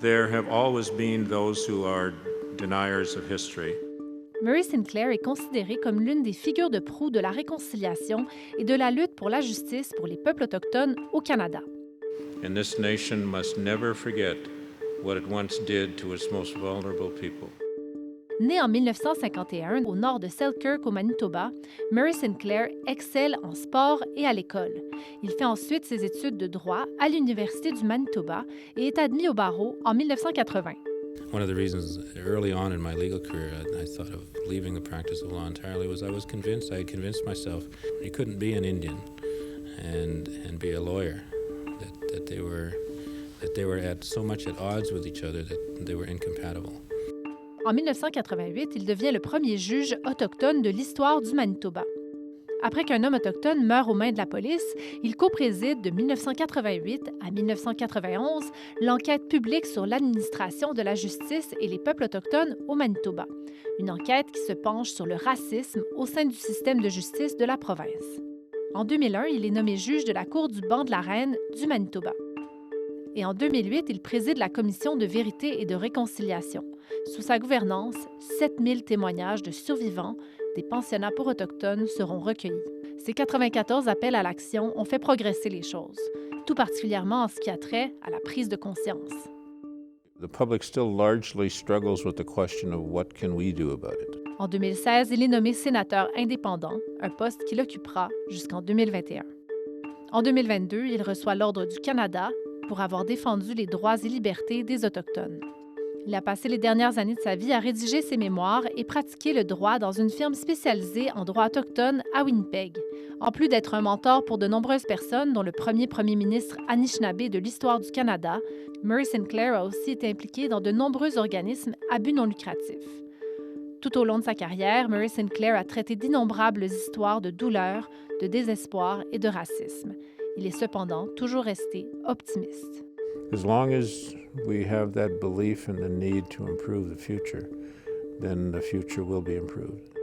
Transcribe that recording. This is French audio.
There have always been those who are deniers of history. Murray Sinclair est considéré comme l'une des figures de proue de la réconciliation et de la lutte pour la justice pour les peuples autochtones au Canada. And this nation must never forget what it once did to its most vulnerable people. Né en 1951 au nord de Selkirk au Manitoba, Murray Sinclair excelle en sport et à l'école. Il fait ensuite ses études de droit à l'Université du Manitoba et est admis au barreau en 1980. One of the reasons early on in my legal career I thought of leaving the practice of law entirely was I had convinced myself you couldn't be an Indian and be a lawyer, that they were at so much at odds with each other that they were incompatible. En 1988, il devient le premier juge autochtone de l'histoire du Manitoba. Après qu'un homme autochtone meure aux mains de la police, il co-préside de 1988 à 1991 l'enquête publique sur l'administration de la justice et les peuples autochtones au Manitoba, une enquête qui se penche sur le racisme au sein du système de justice de la province. En 2001, il est nommé juge de la Cour du banc de la Reine du Manitoba. Et en 2008, il préside la Commission de vérité et de réconciliation. Sous sa gouvernance, 7000 témoignages de survivants des pensionnats pour Autochtones seront recueillis. Ces 94 appels à l'action ont fait progresser les choses, tout particulièrement en ce qui a trait à la prise de conscience. The public still largely struggles with the question of what can we do about it. En 2016, il est nommé sénateur indépendant, un poste qu'il occupera jusqu'en 2021. En 2022, il reçoit l'Ordre du Canada pour avoir défendu les droits et libertés des Autochtones. Il a passé les dernières années de sa vie à rédiger ses mémoires et pratiquer le droit dans une firme spécialisée en droit autochtone à Winnipeg. En plus d'être un mentor pour de nombreuses personnes, dont le premier ministre Anishinaabe de l'histoire du Canada, Murray Sinclair a aussi été impliqué dans de nombreux organismes à but non lucratif. Tout au long de sa carrière, Murray Sinclair a traité d'innombrables histoires de douleur, de désespoir et de racisme. Il est cependant toujours resté optimiste. As long as we have that belief in the need to improve the future, then the future will be improved.